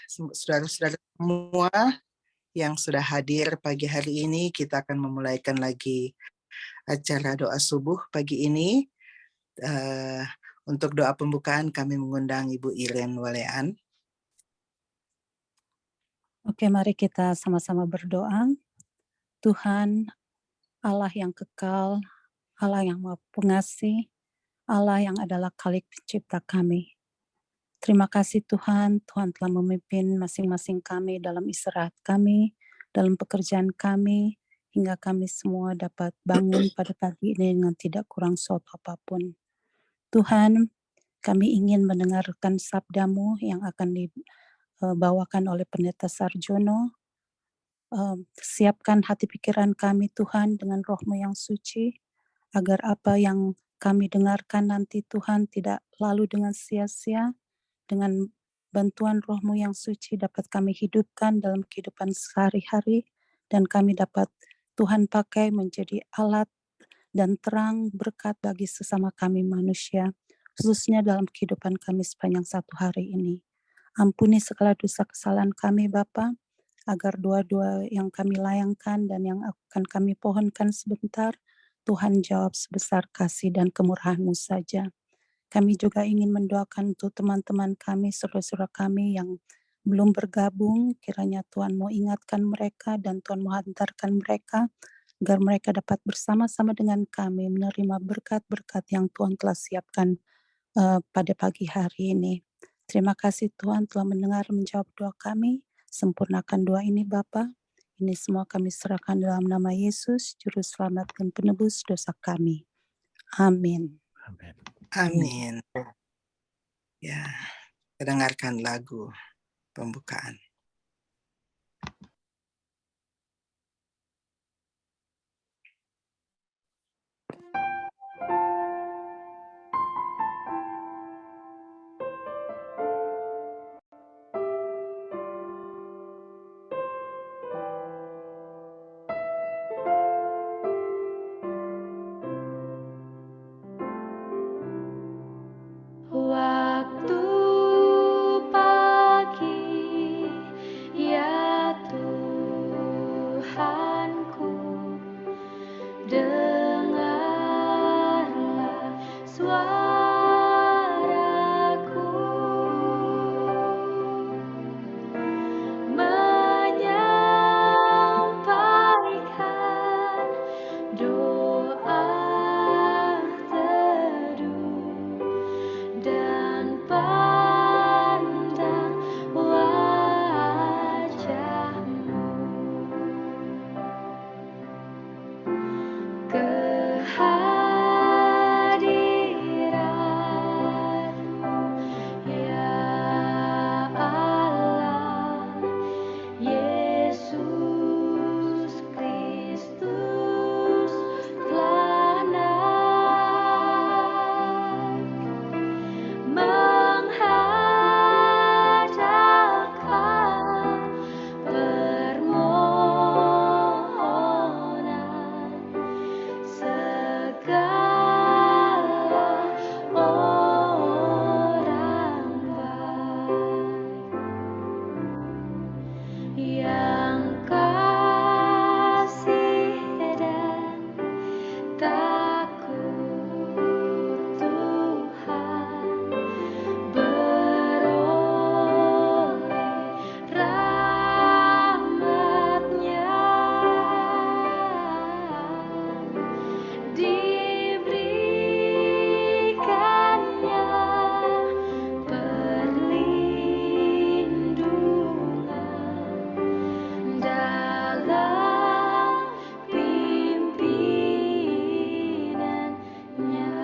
saudara-saudara semua yang sudah hadir pagi hari ini, kita akan memulaikan lagi acara doa subuh pagi ini. Untuk doa pembukaan kami mengundang Ibu Iren Walean. Oke, mari kita sama-sama berdoa. Tuhan, Allah yang kekal, Allah yang Maha Pengasih, Allah yang adalah Khalik pencipta kami. Terima kasih Tuhan, Tuhan telah memimpin masing-masing kami dalam istirahat kami, dalam pekerjaan kami, hingga kami semua dapat bangun pada pagi ini dengan tidak kurang suatu apapun. Tuhan, kami ingin mendengarkan sabda-Mu yang akan dibawakan oleh Pendeta Sarjono. Siapkan hati pikiran kami Tuhan dengan roh-Mu yang suci, agar apa yang kami dengarkan nanti Tuhan tidak lalu dengan sia-sia. Dengan bantuan roh-Mu yang suci dapat kami hidupkan dalam kehidupan sehari-hari, dan kami dapat Tuhan pakai menjadi alat dan terang berkat bagi sesama kami manusia, khususnya dalam kehidupan kami sepanjang satu hari ini. Ampuni segala dosa kesalahan kami Bapa, agar doa-doa yang kami layangkan dan yang akan kami pohonkan sebentar, Tuhan jawab sebesar kasih dan kemurahan-Mu saja. Kami juga ingin mendoakan untuk teman-teman kami, saudara-saudara kami yang belum bergabung, kiranya Tuhan mau ingatkan mereka dan Tuhan mau hantarkan mereka, agar mereka dapat bersama-sama dengan kami menerima berkat-berkat yang Tuhan telah siapkan pada pagi hari ini. Terima kasih Tuhan telah mendengar menjawab doa kami, sempurnakan doa ini Bapa. Ini semua kami serahkan dalam nama Yesus, Juru Selamat dan Penebus dosa kami. Amin. Amin. Amin. Ya, kita dengarkan lagu pembukaan. Waktu pagi, ya Tuhanku, dengarlah suaraku, menyampaikan doa teduh dan pandang wajah-Mu. Kehadiran-Mu, ya Allah, Yesus Kristus telah naik menghadapkan permohonan segala orang baik yang kasih dan takut Tuhan, beroleh rahmat-Nya, diberikannya perlindungan dalam pimpinannya,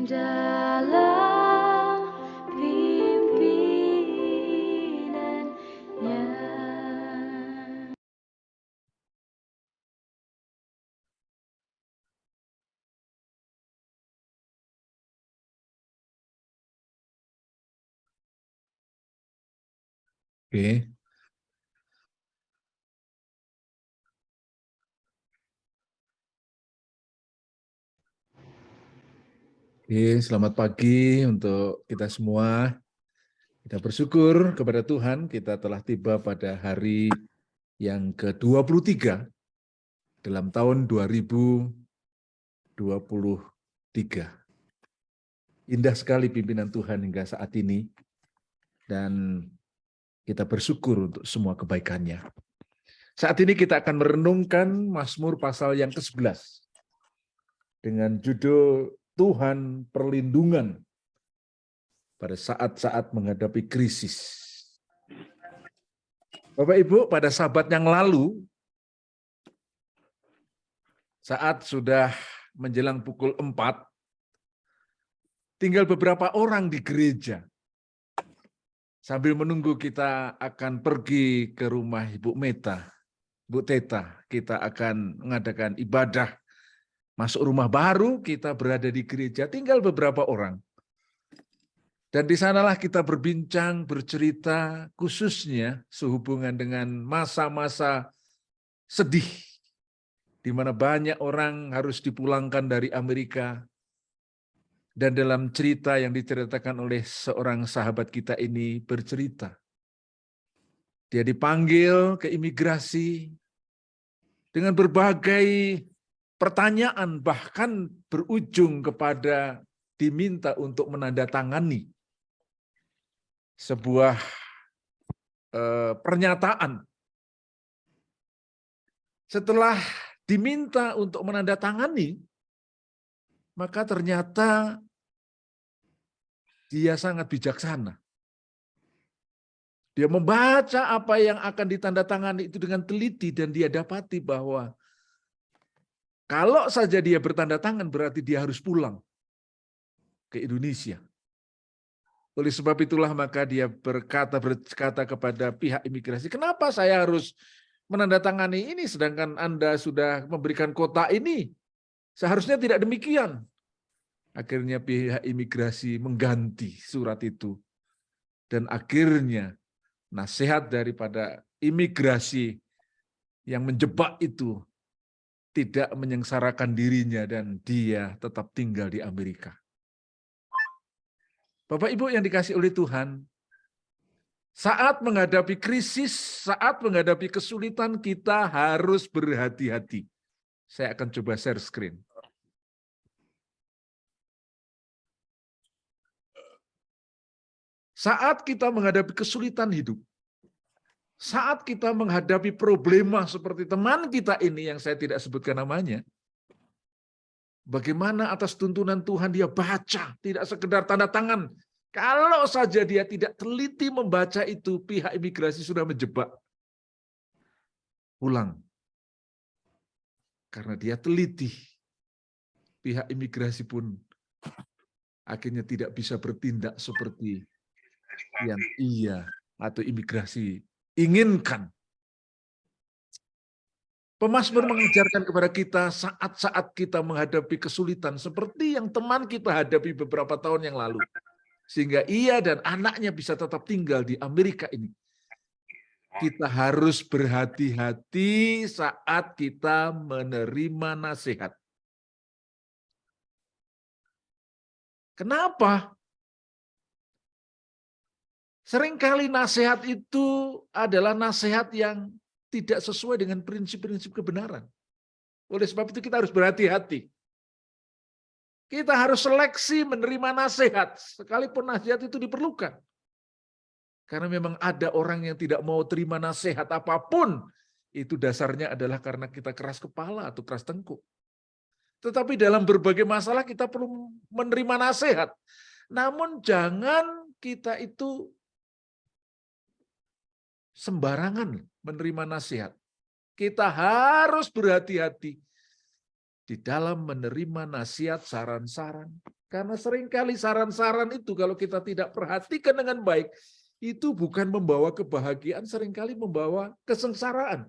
dalam pimpinannya. Oke. Oke, selamat pagi untuk kita semua. Kita bersyukur kepada Tuhan, kita telah tiba pada hari yang ke-23 dalam tahun 2023. Indah sekali pimpinan Tuhan hingga saat ini, dan kita bersyukur untuk semua kebaikannya. Saat ini kita akan merenungkan Mazmur pasal yang ke-11 dengan judul Tuhan Perlindungan pada saat-saat menghadapi krisis. Bapak Ibu, pada Sabat yang lalu, saat sudah menjelang pukul 4, tinggal beberapa orang di gereja. Sambil menunggu kita akan pergi ke rumah Ibu Meta, Bu Teta, kita akan mengadakan ibadah. Masuk rumah baru, kita berada di gereja, tinggal beberapa orang. Dan di sanalah kita berbincang, bercerita, khususnya sehubungan dengan masa-masa sedih, di mana banyak orang harus dipulangkan dari Amerika. Dan dalam cerita yang diceritakan oleh seorang sahabat kita ini bercerita. Dia dipanggil ke imigrasi dengan berbagai pertanyaan, bahkan berujung kepada diminta untuk menandatangani sebuah pernyataan. Setelah diminta untuk menandatangani, maka ternyata dia sangat bijaksana. Dia membaca apa yang akan ditandatangani itu dengan teliti, dan dia dapati bahwa kalau saja dia bertanda tangan berarti dia harus pulang ke Indonesia. Oleh sebab itulah maka dia berkata kepada pihak imigrasi, kenapa saya harus menandatangani ini sedangkan Anda sudah memberikan kota ini? Seharusnya tidak demikian. Akhirnya pihak imigrasi mengganti surat itu. Dan akhirnya nasihat daripada imigrasi yang menjebak itu tidak menyengsarakan dirinya dan dia tetap tinggal di Amerika. Bapak Ibu yang dikasihi oleh Tuhan, saat menghadapi krisis, saat menghadapi kesulitan, kita harus berhati-hati. Saya akan coba share screen. Saat kita menghadapi kesulitan hidup, saat kita menghadapi problema seperti teman kita ini yang saya tidak sebutkan namanya, bagaimana atas tuntunan Tuhan dia baca, tidak sekedar tanda tangan. Kalau saja dia tidak teliti membaca itu, pihak imigrasi sudah menjebak. Pulang. Karena dia teliti. Pihak imigrasi pun akhirnya tidak bisa bertindak seperti yang ia atau imigrasi inginkan. Pemazmur mengajarkan kepada kita saat-saat kita menghadapi kesulitan seperti yang teman kita hadapi beberapa tahun yang lalu. Sehingga ia dan anaknya bisa tetap tinggal di Amerika ini. Kita harus berhati-hati saat kita menerima nasihat. Kenapa? Seringkali nasihat itu adalah nasihat yang tidak sesuai dengan prinsip-prinsip kebenaran. Oleh sebab itu kita harus berhati-hati. Kita harus seleksi menerima nasihat, sekalipun nasihat itu diperlukan. Karena memang ada orang yang tidak mau terima nasihat apapun, itu dasarnya adalah karena kita keras kepala atau keras tengkuk. Tetapi dalam berbagai masalah kita perlu menerima nasihat. Namun jangan kita itu sembarangan menerima nasihat. Kita harus berhati-hati di dalam menerima nasihat, saran-saran. Karena seringkali saran-saran itu kalau kita tidak perhatikan dengan baik, itu bukan membawa kebahagiaan, seringkali membawa kesengsaraan.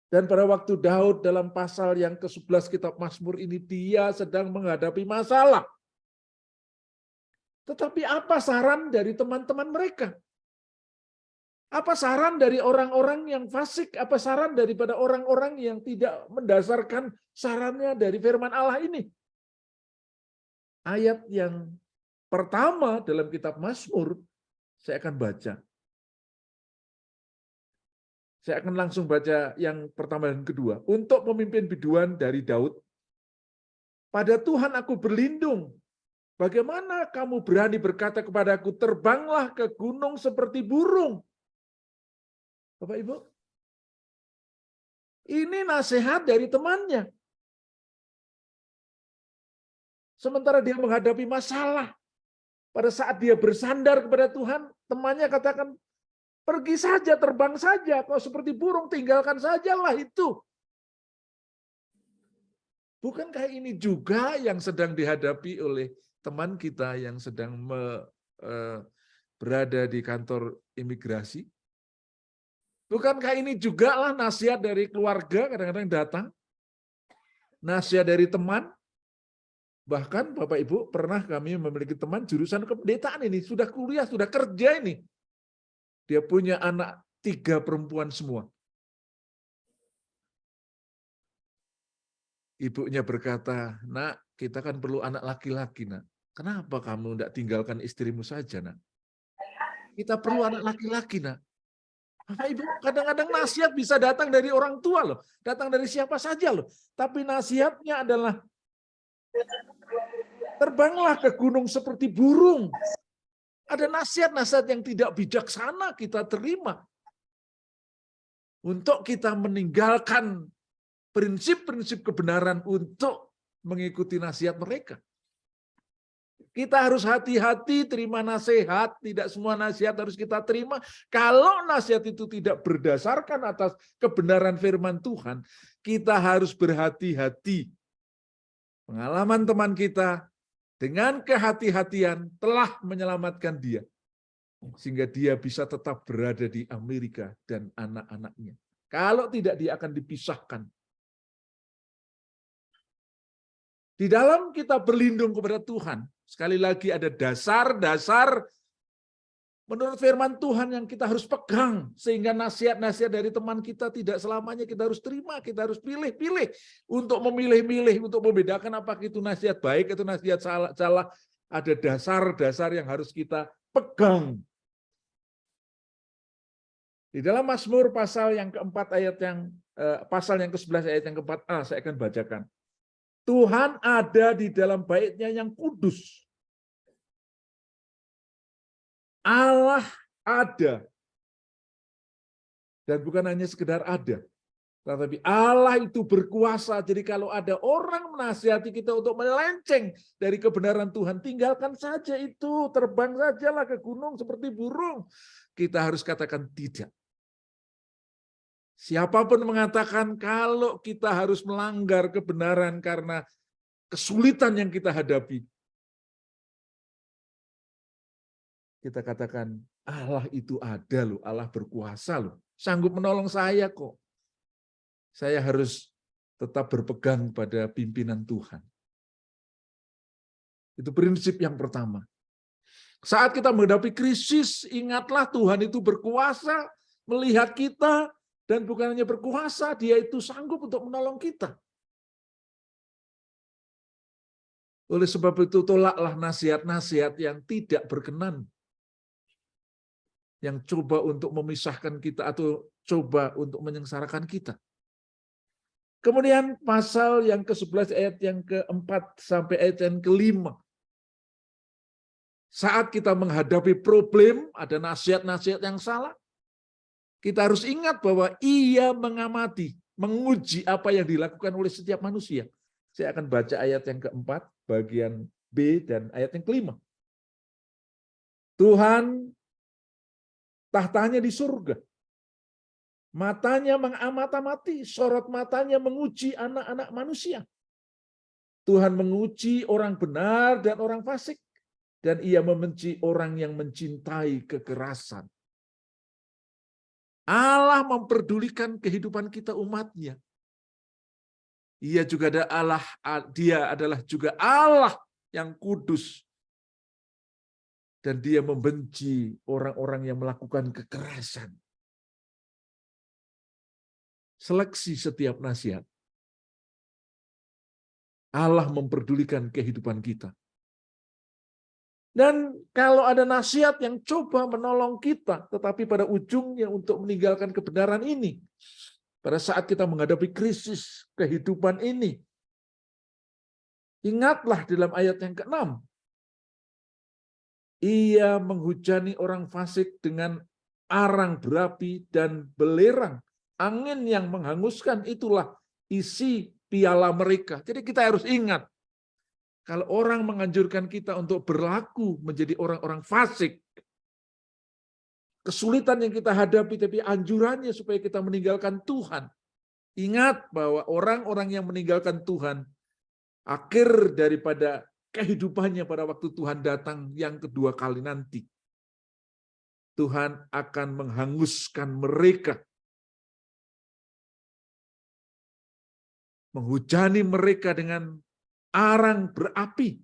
Dan pada waktu Daud dalam pasal yang ke-11 kitab Mazmur ini, dia sedang menghadapi masalah. Tetapi apa saran dari teman-teman mereka? Apa saran dari orang-orang yang fasik? Apa saran daripada orang-orang yang tidak mendasarkan sarannya dari firman Allah ini? ayat yang pertama dalam kitab Mazmur, saya akan baca. Saya akan langsung baca yang pertama dan kedua. Untuk pemimpin biduan dari Daud, pada Tuhan aku berlindung. Bagaimana kamu berani berkata kepadaku, terbanglah ke gunung seperti burung. Bapak Ibu, ini nasihat dari temannya. Sementara dia menghadapi masalah. Pada saat dia bersandar kepada Tuhan, temannya katakan, pergi saja, terbang saja. Kalau seperti burung, tinggalkan sajalah itu. Bukankah ini juga yang sedang dihadapi oleh teman kita yang sedang berada di kantor imigrasi? Bukankah ini juga lah nasihat dari keluarga kadang-kadang datang? Nasihat dari teman? Bahkan Bapak Ibu, pernah kami memiliki teman jurusan kependetaan ini, sudah kuliah, sudah kerja ini. Dia punya anak 3 perempuan semua. Ibunya berkata, nak, kita kan perlu anak laki-laki, nak. Kenapa kamu tidak tinggalkan istrimu saja, nak? Kita perlu anak laki-laki, nak. Bapak Ibu, kadang-kadang nasihat bisa datang dari orang tua loh, datang dari siapa saja loh. Tapi nasihatnya adalah terbanglah ke gunung seperti burung. Ada nasihat-nasihat yang tidak bijaksana kita terima. Untuk kita meninggalkan prinsip-prinsip kebenaran untuk mengikuti nasihat mereka. Kita harus hati-hati terima nasihat, tidak semua nasihat harus kita terima. Kalau nasihat itu tidak berdasarkan atas kebenaran firman Tuhan, kita harus berhati-hati. Pengalaman teman kita dengan kehati-hatian telah menyelamatkan dia, sehingga dia bisa tetap berada di Amerika dan anak-anaknya. Kalau tidak, dia akan dipisahkan. Di dalam kita berlindung kepada Tuhan, sekali lagi ada dasar-dasar menurut firman Tuhan yang kita harus pegang, sehingga nasihat-nasihat dari teman kita tidak selamanya kita harus terima, kita harus pilih-pilih untuk memilih-milih, untuk membedakan apakah itu nasihat baik atau nasihat salah. Ada dasar-dasar yang harus kita pegang. Di dalam Mazmur pasal yang keempat ayat yang pasal yang ke-11 ayat yang ke-4a saya akan bacakan. Tuhan ada di dalam baitnya yang kudus. Allah ada. Dan bukan hanya sekedar ada. Tetapi Allah itu berkuasa. Jadi kalau ada orang menasihati kita untuk melenceng dari kebenaran Tuhan, tinggalkan saja itu. Terbang sajalah ke gunung seperti burung. Kita harus katakan tidak. Siapapun mengatakan kalau kita harus melanggar kebenaran karena kesulitan yang kita hadapi, kita katakan Allah itu ada loh, Allah berkuasa loh, sanggup menolong saya kok. Saya harus tetap berpegang pada pimpinan Tuhan. Itu prinsip yang pertama. Saat kita menghadapi krisis, ingatlah Tuhan itu berkuasa melihat kita, dan bukan hanya berkuasa, dia itu sanggup untuk menolong kita. Oleh sebab itu, tolaklah nasihat-nasihat yang tidak berkenan, yang coba untuk memisahkan kita atau coba untuk menyengsarakan kita. Kemudian pasal yang ke-11 ayat yang ke-4 sampai ayat yang ke-5. Saat kita menghadapi problem, ada nasihat-nasihat yang salah, kita harus ingat bahwa ia mengamati, menguji apa yang dilakukan oleh setiap manusia. Saya akan baca ayat yang ke-4, bagian B, dan ayat yang ke-5. Tuhan tahtanya di surga. Matanya mengamati, sorot matanya menguji anak-anak manusia. Tuhan menguji orang benar dan orang fasik. Dan ia membenci orang yang mencintai kekerasan. Allah memperdulikan kehidupan kita umatnya. Ia juga ada Allah, dia adalah juga Allah yang kudus. Dan dia membenci orang-orang yang melakukan kekerasan. Seleksi setiap nasihat. Allah memperdulikan kehidupan kita. Dan kalau ada nasihat yang coba menolong kita, tetapi pada ujungnya untuk meninggalkan kebenaran ini, pada saat kita menghadapi krisis kehidupan ini, ingatlah dalam ayat yang ke-6, ia menghujani orang fasik dengan arang berapi dan belerang. Angin yang menghanguskan itulah isi piala mereka. Jadi kita harus ingat, kalau orang menganjurkan kita untuk berlaku menjadi orang-orang fasik, kesulitan yang kita hadapi, tapi anjurannya supaya kita meninggalkan Tuhan. Ingat bahwa orang-orang yang meninggalkan Tuhan, akhir daripada kehidupannya pada waktu Tuhan datang yang kedua kali nanti, Tuhan akan menghanguskan mereka, menghujani mereka dengan arang berapi,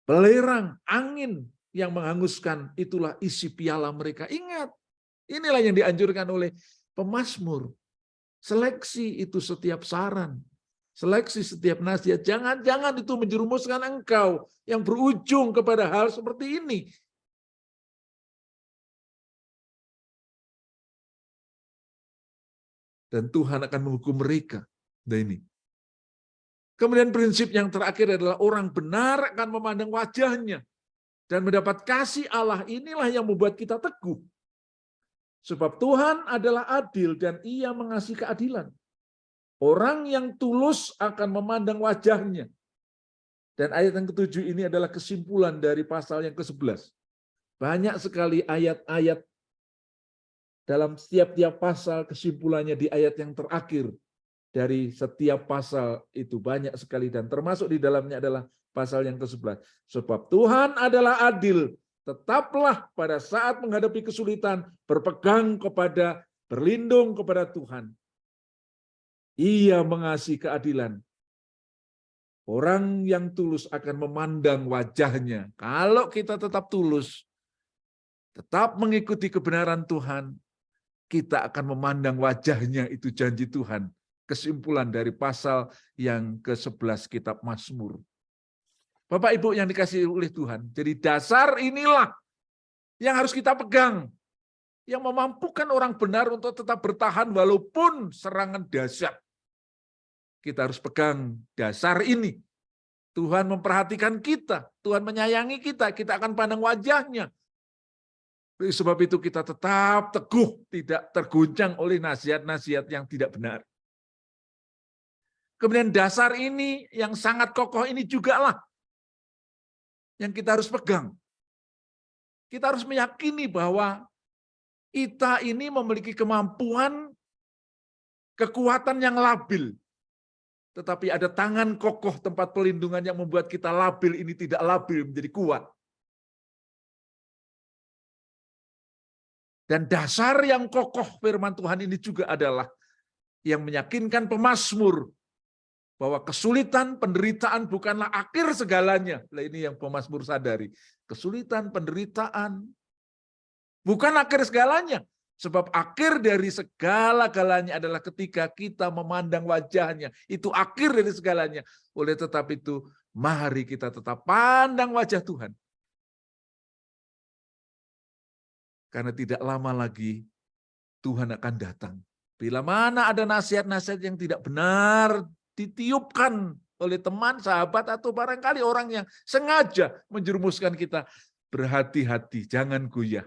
belerang, angin yang menghanguskan, itulah isi piala mereka. Ingat, inilah yang dianjurkan oleh pemazmur. Seleksi itu setiap saran, seleksi setiap nasihat. Jangan-jangan itu menjerumuskan engkau yang berujung kepada hal seperti ini. Dan Tuhan akan menghukum mereka. Nah ini. Kemudian prinsip yang terakhir adalah orang benar akan memandang wajahnya. Dan mendapat kasih Allah, inilah yang membuat kita teguh. Sebab Tuhan adalah adil dan ia mengasihi keadilan. Orang yang tulus akan memandang wajahnya. Dan ayat yang ke-7 ini adalah kesimpulan dari pasal yang ke-11. Banyak sekali ayat-ayat dalam setiap pasal, kesimpulannya di ayat yang terakhir. Dari setiap pasal itu banyak sekali, dan termasuk di dalamnya adalah pasal yang ke-11. Sebab Tuhan adalah adil, tetaplah pada saat menghadapi kesulitan berpegang kepada, berlindung kepada Tuhan. Ia mengasihi keadilan. Orang yang tulus akan memandang wajahnya. Kalau kita tetap tulus, tetap mengikuti kebenaran Tuhan, kita akan memandang wajahnya, itu janji Tuhan. Kesimpulan dari pasal yang ke-11 kitab Mazmur. Bapak Ibu yang dikasihi oleh Tuhan, jadi dasar inilah yang harus kita pegang, yang memampukan orang benar untuk tetap bertahan walaupun serangan dahsyat. Kita harus pegang dasar ini. Tuhan memperhatikan kita, Tuhan menyayangi kita, kita akan pandang wajahnya. Oleh sebab itu kita tetap teguh, tidak terguncang oleh nasihat-nasihat yang tidak benar. Kemudian dasar ini yang sangat kokoh ini juga lah yang kita harus pegang. Kita harus meyakini bahwa kita ini memiliki kemampuan, kekuatan yang labil. Tetapi ada tangan kokoh tempat pelindungan yang membuat kita labil ini tidak labil menjadi kuat. Dan dasar yang kokoh firman Tuhan ini juga adalah yang meyakinkan pemazmur bahwa kesulitan, penderitaan bukanlah akhir segalanya. Nah, ini yang pemazmur sadari. Kesulitan, penderitaan bukan akhir segalanya. Sebab akhir dari segala-galanya adalah ketika kita memandang wajahnya. Itu akhir dari segalanya. Oleh tetap itu, mari kita tetap pandang wajah Tuhan. Karena tidak lama lagi Tuhan akan datang. Bila mana ada nasihat-nasihat yang tidak benar ditiupkan oleh teman, sahabat, atau barangkali orang yang sengaja menjerumuskan kita, berhati-hati, jangan goyah.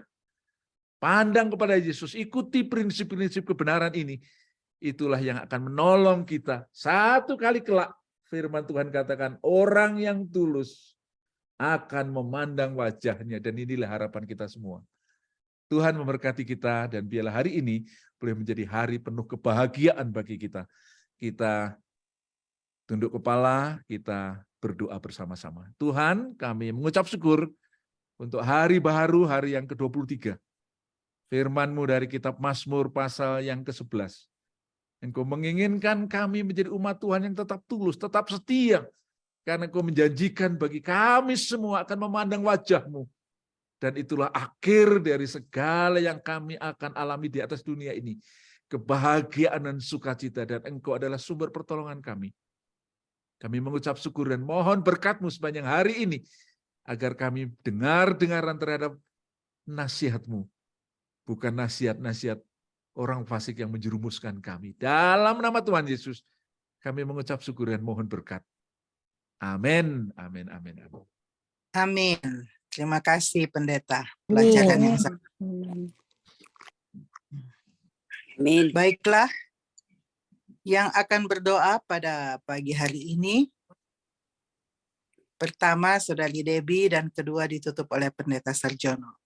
Pandang kepada Yesus, ikuti prinsip-prinsip kebenaran ini. Itulah yang akan menolong kita. Satu kali kelak, firman Tuhan katakan, orang yang tulus akan memandang wajahnya. Dan inilah harapan kita semua. Tuhan memberkati kita, dan biarlah hari ini boleh menjadi hari penuh kebahagiaan bagi kita. Kita tunduk kepala, kita berdoa bersama-sama. Tuhan, kami mengucap syukur untuk hari baru, hari yang ke-23. Firman-Mu dari kitab Mazmur pasal yang ke-11. Engkau menginginkan kami menjadi umat Tuhan yang tetap tulus, tetap setia. Karena Engkau menjanjikan bagi kami semua akan memandang wajah-Mu. Dan itulah akhir dari segala yang kami akan alami di atas dunia ini. Kebahagiaan dan sukacita, dan Engkau adalah sumber pertolongan kami. Kami mengucap syukur dan mohon berkat-Mu sepanjang hari ini, agar kami dengar-dengaran terhadap nasihat-Mu, bukan nasihat-nasihat orang fasik yang menjerumuskan kami. Dalam nama Tuhan Yesus, kami mengucap syukur dan mohon berkat. Amin, amin, amin, amin. Amin. Terima kasih Pendeta. Pelajaran yang sangat. Amin. Baiklah, yang akan berdoa pada pagi hari ini, pertama Saudari Debbie dan kedua ditutup oleh Pendeta Sarjono.